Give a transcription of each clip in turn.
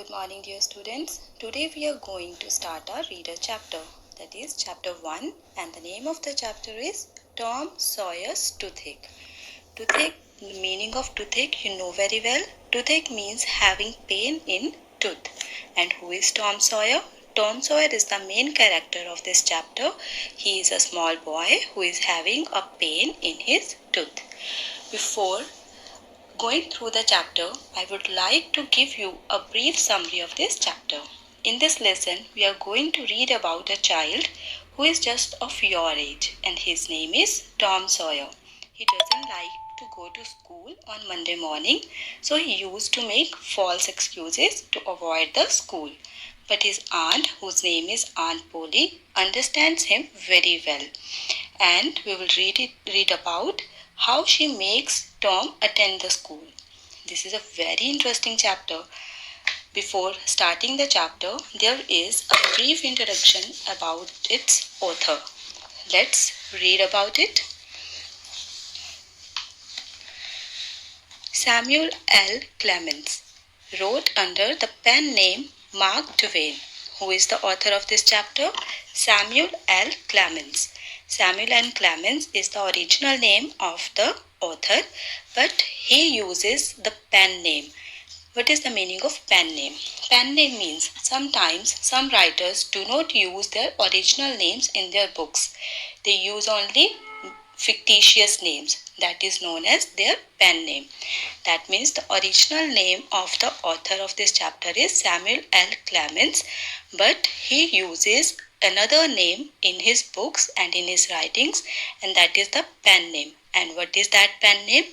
Good morning, dear students. Today we are going to start our reader chapter, that is chapter 1, and the name of the chapter is Tom Sawyer's Toothache. Toothache, the meaning of toothache you know very well. Toothache means having pain in tooth. And who is Tom Sawyer? Tom Sawyer is the main character of this chapter. He is a small boy who is having a pain in his tooth. Before going through the chapter, I would like to give you a brief summary of this chapter. In this lesson, we are going to read about a child who is just of your age, and his name is Tom Sawyer. He doesn't like to go to school on Monday morning, so he used to make false excuses to avoid the school. But his aunt, whose name is Aunt Polly, understands him very well, and we will read about how she makes Tom attend the school. This is a very interesting chapter. Before starting the chapter, there is a brief introduction about its author. Let's read about it. Samuel L. Clemens wrote under the pen name Mark Twain. Who is the author of this chapter? Samuel L. Clemens. Samuel N. Clemens is the original name of the author, but he uses the pen name. What is the meaning of pen name? Pen name means sometimes some writers do not use their original names in their books. They use only fictitious names. That is known as their pen name. That means the original name of the author of this chapter is Samuel L. Clemens, but he uses another name in his books and in his writings, and that is the pen name. And what is that pen name?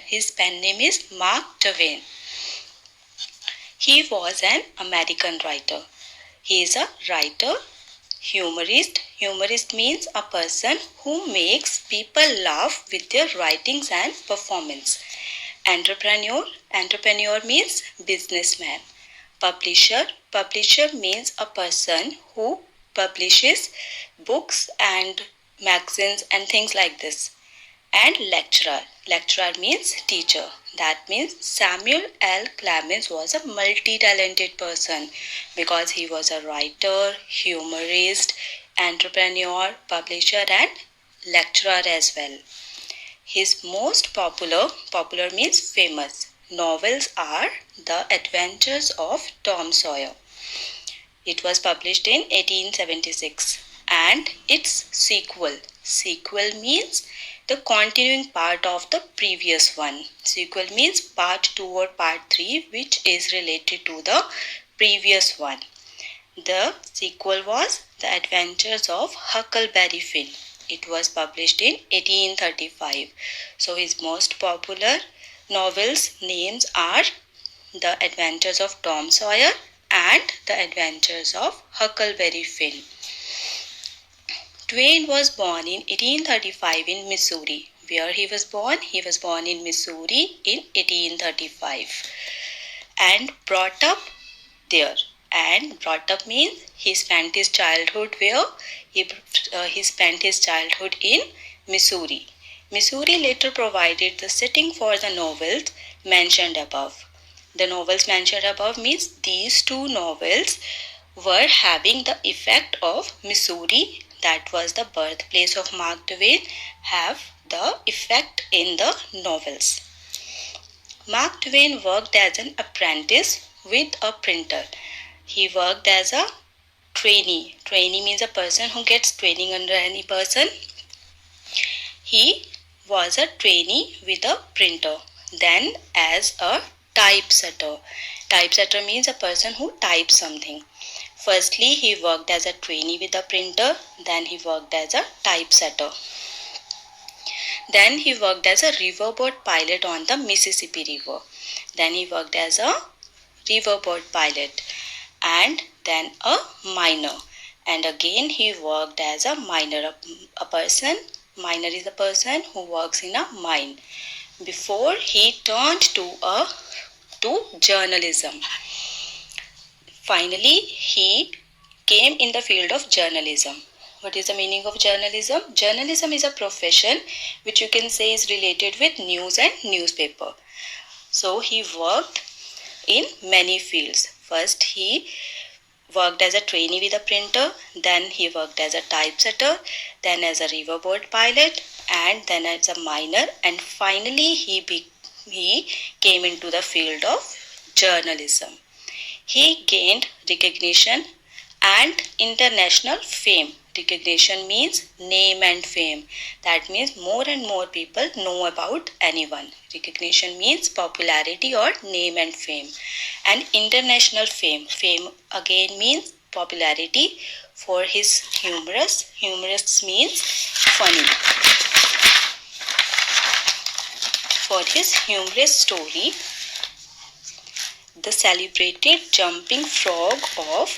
His pen name is Mark Twain. He was an American writer. He is a writer, humorist. Humorist means a person who makes people laugh with their writings and performance. Entrepreneur. Entrepreneur means businessman. Publisher. Publisher means a person who publishes books and magazines and things like this. And lecturer. Lecturer means teacher. That means Samuel L. Clemens was a multi-talented person because he was a writer, humorist, entrepreneur, publisher and lecturer as well. His most popular means famous, novels are The Adventures of Tom Sawyer. It was published in 1876, and its sequel. Sequel means the continuing part of the previous one. Sequel means part 2 or part 3, which is related to the previous one. The sequel was The Adventures of Huckleberry Finn. It was published in 1835. So his most popular novels names are The Adventures of Tom Sawyer and The Adventures of Huckleberry Finn. Twain was born in 1835 in Missouri. Where he was born? He was born in Missouri in 1835 and brought up there. And brought up means he spent his childhood where? He spent his childhood in Missouri. Missouri later provided the setting for the novels mentioned above. The novels mentioned above means these two novels were having the effect of Missouri, that was the birthplace of Mark Twain, have the effect in the novels. Mark Twain worked as an apprentice with a printer. He worked as a trainee. Trainee means a person who gets training under any person. He was a trainee with a printer. Then as a typesetter. Typesetter means a person who types something. Firstly, he worked as a trainee with a printer. Then he worked as a typesetter. Then he worked as a riverboat pilot on the Mississippi River. Then he worked as a riverboat pilot. And then a miner. And again he worked as a miner. Miner is a person who works in a mine. Before he turned to journalism. Finally, he came in the field of journalism. What is the meaning of journalism? Journalism is a profession which you can say is related with news and newspaper. So he worked in many fields. First, he worked as a trainee with a printer, then he worked as a typesetter, then as a riverboat pilot, and then as a miner, and finally he came into the field of journalism. He gained recognition and international fame. Recognition means name and fame. That means more and more people know about anyone. Recognition means popularity or name and fame. And international fame. Fame again means popularity for his humorous. Humorous means funny. For his humorous story, The Celebrated Jumping Frog of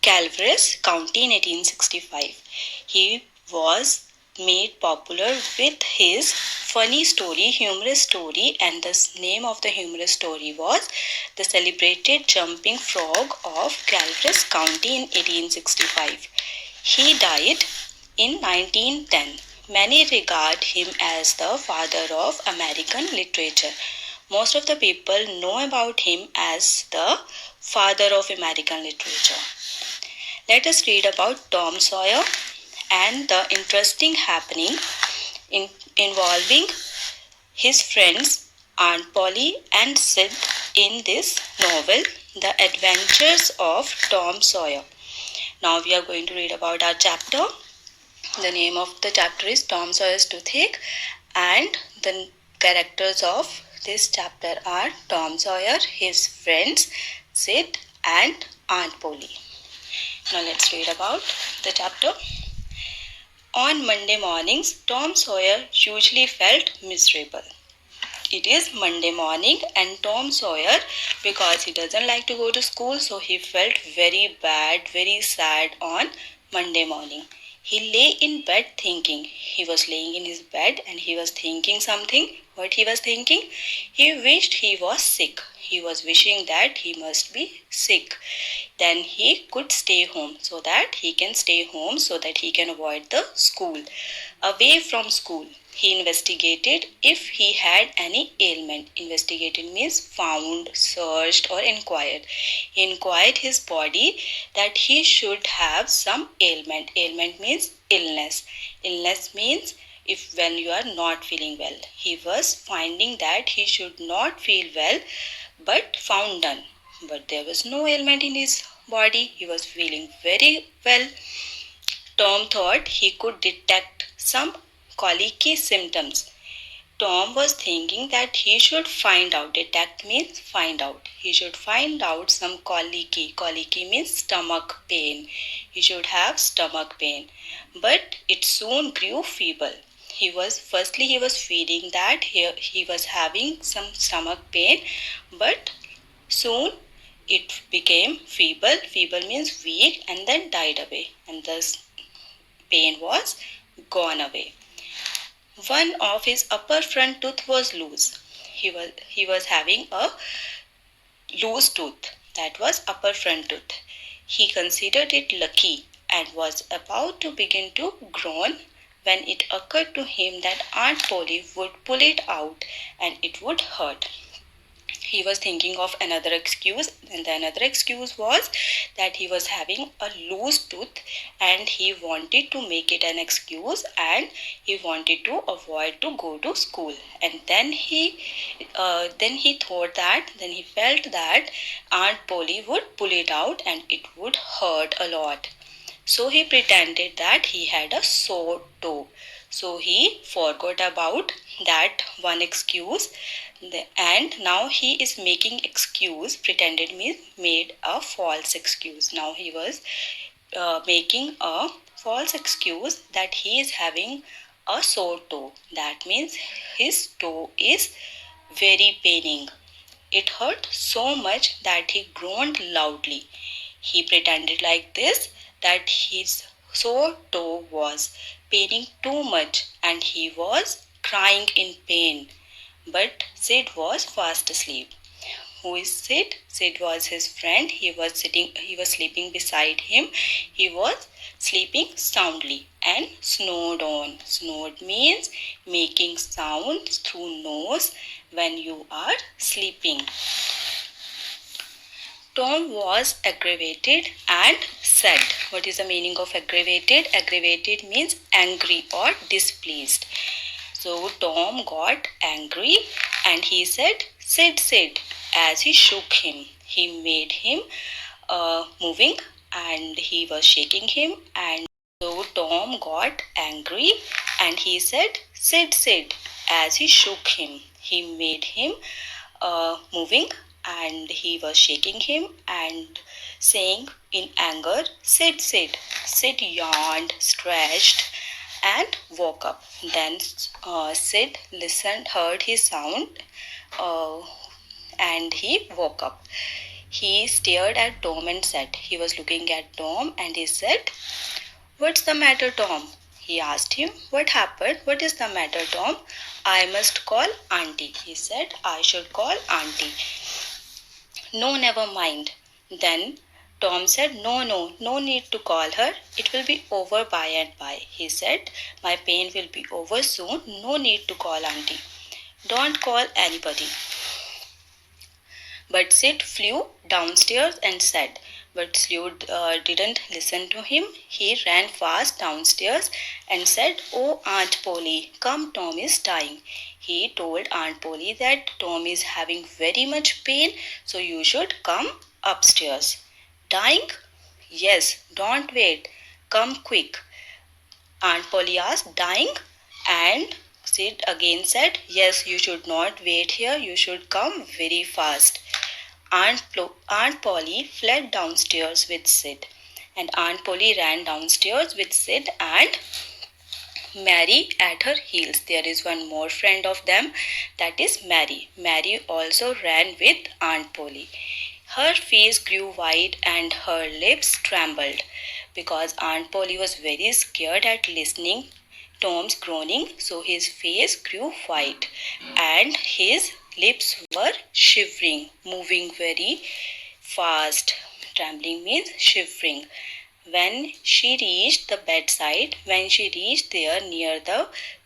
Calvaris County in 1865. He was made popular with his funny story, humorous story, and the name of the humorous story was The Celebrated Jumping Frog of Calvaris County in 1865. He died in 1910. Many regard him as the father of American literature. Most of the people know about him as the father of American literature. Let us read about Tom Sawyer and the interesting happening involving his friends Aunt Polly and Sid in this novel, The Adventures of Tom Sawyer. Now we are going to read about our chapter. The name of the chapter is Tom Sawyer's Toothache, and the characters of this chapter are Tom Sawyer, his friends Sid and Aunt Polly. Now let's read about the chapter. On Monday mornings, Tom Sawyer usually felt miserable. It is Monday morning and Tom Sawyer, because he doesn't like to go to school, so he felt very bad, very sad on Monday morning. He lay in bed thinking. He was laying in his bed and he was thinking something. What he was thinking? He wished he was sick. He was wishing that he must be sick. Then he could stay home so that he can avoid the school. Away from school, he investigated if he had any ailment. Investigated means found, searched or inquired. He inquired his body that he should have some ailment. Ailment means illness. Illness means when you are not feeling well. He was finding that he should not feel well, but found none. But there was no ailment in his body. He was feeling very well. Tom thought he could detect some colicky symptoms. Tom was thinking that he should find out. Detect means find out. He should find out some colicky. Colicky means stomach pain. He should have stomach pain. But it soon grew feeble. He was feeling that he was having some stomach pain, but soon it became feeble. Feeble means weak, and then died away, and thus pain was gone away. One of his upper front tooth was loose. He was having a loose tooth. That was upper front tooth. He considered it lucky and was about to begin to groan when it occurred to him that Aunt Polly would pull it out and it would hurt. He was thinking of another excuse, and the another excuse was that he was having a loose tooth and he wanted to make it an excuse, and he wanted to avoid to go to school. And then he felt that Aunt Polly would pull it out and it would hurt a lot. So he pretended that he had a sore toe. So he forgot about that one excuse, and now he is making excuse. Pretended means made a false excuse. Now he was making a false excuse that he is having a sore toe. That means his toe is very paining. It hurt so much that he groaned loudly. He pretended like this, that his sore toe was paining too much and he was crying in pain. But Sid was fast asleep. Who is Sid? Sid was his friend. He was sleeping beside him. He was sleeping soundly and snored on. Snored means making sounds through nose when you are sleeping. Tom was aggravated and said. What is the meaning of aggravated? Aggravated means angry or displeased. So Tom got angry and he said, "Sid, Sid," as he shook him. He made him moving and he was shaking him. And so Tom got angry and he said, "Sid, Sid," as he shook him. He made him moving and he was shaking him and saying in anger, "Sid, Sid." Sid yawned, stretched and woke up. Then Sid listened, heard his sound and he woke up. He stared at Tom and said, he was looking at Tom and he said, "What's the matter, Tom?" He asked him, "What happened? What is the matter, Tom?" "I must call Auntie," he said. "I should call Auntie." "No, never mind." Then Tom said, No need to call her. It will be over by and by." He said, "My pain will be over soon. No need to call Auntie." "Don't call anybody." But Sid flew downstairs and said, but Sid didn't listen to him. He ran fast downstairs and said, "Oh, Aunt Polly, come, Tom is dying." He told Aunt Polly that Tom is having very much pain, so you should come upstairs. "Dying?" "Yes, don't wait. Come quick." Aunt Polly asked, "Dying?" And Sid again said, "Yes, you should not wait here. You should come very fast." Aunt Polly fled downstairs with Sid, and Aunt Polly ran downstairs with Sid and Mary at her heels. There is one more friend of them, that is Mary. Mary also ran with Aunt Polly. Her face grew white and her lips trembled because Aunt Polly was very scared at listening Tom's groaning, so his face grew white and his lips were shivering, moving very fast. Trembling means shivering. When she reached the bedside, when she reached there near the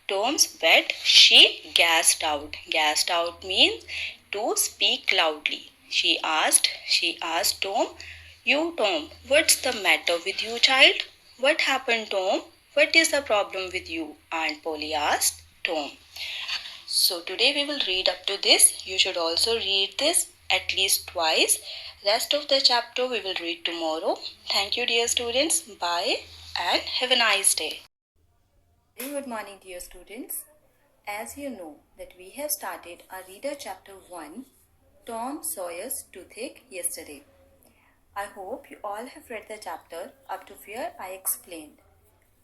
Tom's bed, she gasped out. Gasped out means to speak loudly. She asked Tom, "You, Tom, what's the matter with you, child?" "What happened, Tom? What is the problem with you?" Aunt Polly asked Tom. So today we will read up to this. You should also read this at least twice. Rest of the chapter we will read tomorrow. Thank you, dear students. Bye and have a nice day. Very good morning, dear students. As you know that we have started our reader chapter 1, Tom Sawyer's Toothache, yesterday. I hope you all have read the chapter up to where I explained.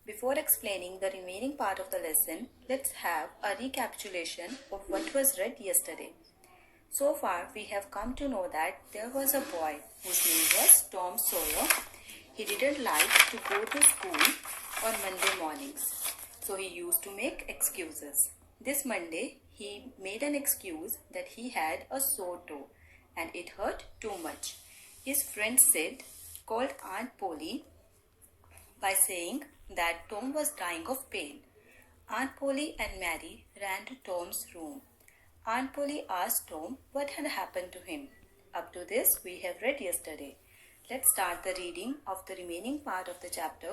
Before explaining the remaining part of the lesson, let's have a recapitulation of what was read yesterday. So far, we have come to know that there was a boy whose name was Tom Sawyer. He didn't like to go to school on Monday mornings, so he used to make excuses. This Monday, he made an excuse that he had a sore toe and it hurt too much. His friend Sid called Aunt Polly by saying that Tom was dying of pain. Aunt Polly and Mary ran to Tom's room. Aunt Polly asked Tom what had happened to him. Up to this we have read yesterday. Let's start the reading of the remaining part of the chapter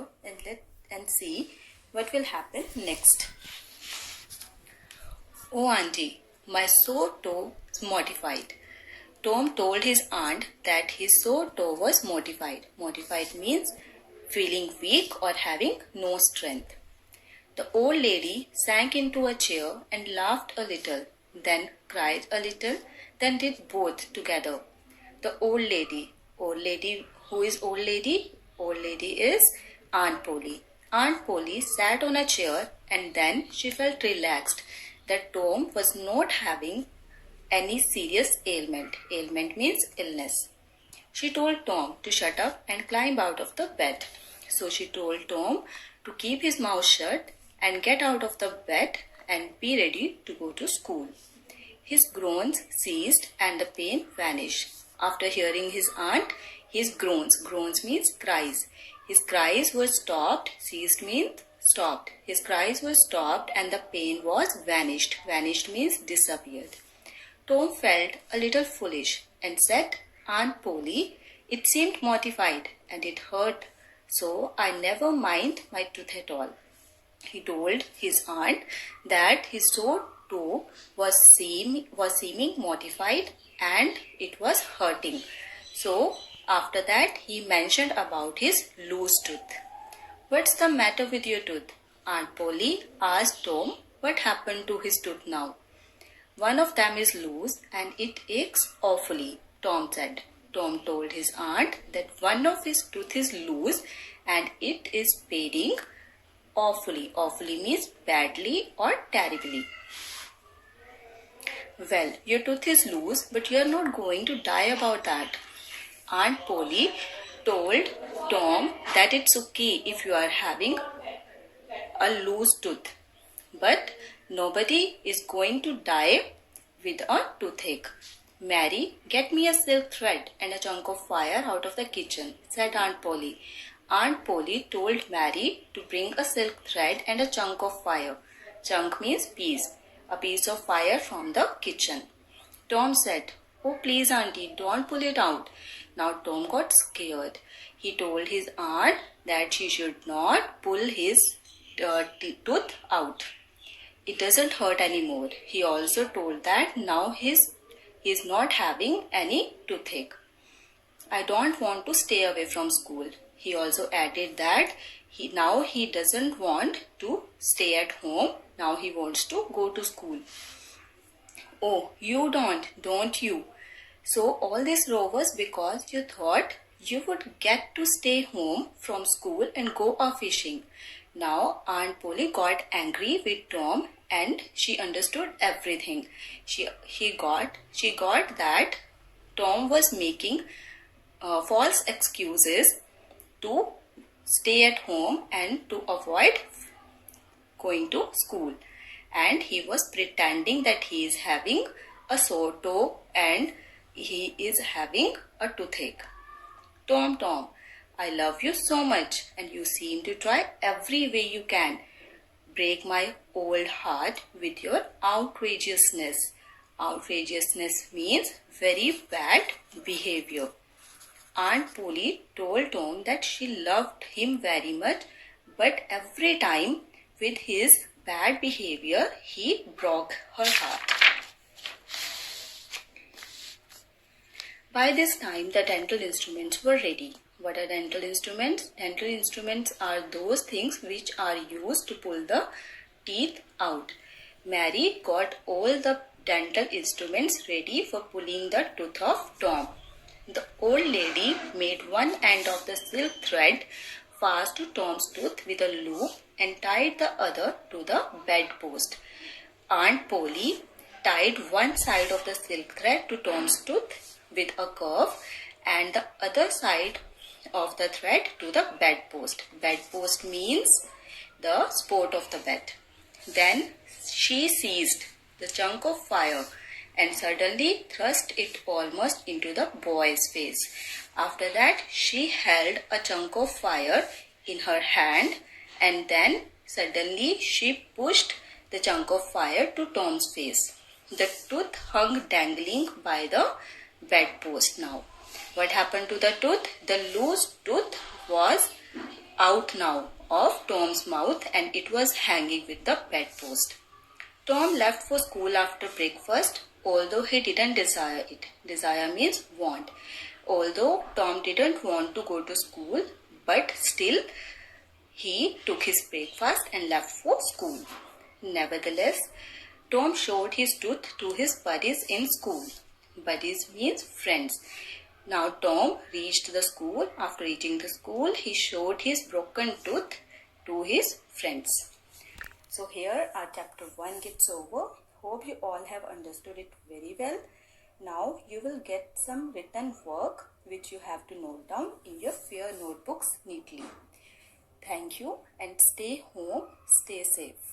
and see what will happen next. "Oh, Auntie, my sore toe is mortified." Tom told his aunt that his sore toe was mortified. Mortified means feeling weak or having no strength. The old lady sank into a chair and laughed a little, then cried a little, then did both together. The old lady, who is old lady? Old lady is Aunt Polly. Aunt Polly sat on a chair and then she felt relaxed that Tom was not having any serious ailment. Ailment means illness. She told Tom to shut up and climb out of the bed. So she told Tom to keep his mouth shut and get out of the bed and be ready to go to school. His groans ceased and the pain vanished. After hearing his aunt, his groans means cries. His cries were stopped, ceased means stopped. His cries were stopped and the pain was vanished. Vanished means disappeared. Tom felt a little foolish and said, "Aunt Polly, It seemed mortified and it hurt, so I never mind my tooth at all. He told his aunt that his sore toe was seeming mortified and it was hurting. So after that he mentioned about his loose tooth. "What's the matter with your tooth?" Aunt Polly asked Tom what happened to his tooth now. "One of them is loose and it aches awfully," Tom said. Tom told his aunt that one of his tooth is loose and it is paining awfully. Awfully means badly or terribly. "Well, your tooth is loose, but you are not going to die about that." Aunt Polly told Tom that it's okay if you are having a loose tooth, but nobody is going to die with a toothache. "Mary, get me a silk thread and a chunk of wire out of the kitchen," said Aunt Polly. Aunt Polly told Mary to bring a silk thread and a chunk of wire. Chunk means piece. A piece of wire from the kitchen. Tom said, "Oh, please, Auntie, don't pull it out." Now Tom got scared. He told his aunt that she should not pull his tooth out. It doesn't hurt anymore. He also told that now he's not having any toothache. "I don't want to stay away from school." He also added that now he doesn't want to stay at home. Now he wants to go to school. "Oh, you don't you? So all this row was because you thought you would get to stay home from school and go off fishing." Now Aunt Polly got angry with Tom and she understood everything. She got that Tom was making false excuses to stay at home and to avoid going to school, and he was pretending that he is having a sore toe and he is having a toothache. Tom, I love you so much and you seem to try every way you can break my old heart with your outrageousness. Outrageousness means very bad behavior. Aunt Polly told Tom that she loved him very much, but every time with his bad behavior, he broke her heart. By this time, the dental instruments were ready. What are dental instruments? Dental instruments are those things which are used to pull the teeth out. Mary got all the dental instruments ready for pulling the tooth of Tom. The old lady made one end of the silk thread fast to Tom's tooth with a loop and tied the other to the bedpost. Aunt Polly tied one side of the silk thread to Tom's tooth with a curve and the other side of the thread to the bedpost. Bedpost means the support of the bed. Then she seized the chunk of fire and suddenly thrust it almost into the boy's face. After that, she held a chunk of fire in her hand and then suddenly she pushed the chunk of fire to Tom's face. The tooth hung dangling by the bedpost now. What happened to the tooth? The loose tooth was out now of Tom's mouth and it was hanging with the bedpost. Tom left for school after breakfast, although he didn't desire it. Desire means want. Although Tom didn't want to go to school, but still he took his breakfast and left for school. Nevertheless, Tom showed his tooth to his buddies in school. Buddies means friends. Now Tom reached the school. After reaching the school, he showed his broken tooth to his friends. So here our chapter 1 gets over. Hope you all have understood it very well. Now you will get some written work which you have to note down in your fair notebooks neatly. Thank you and stay home, stay safe.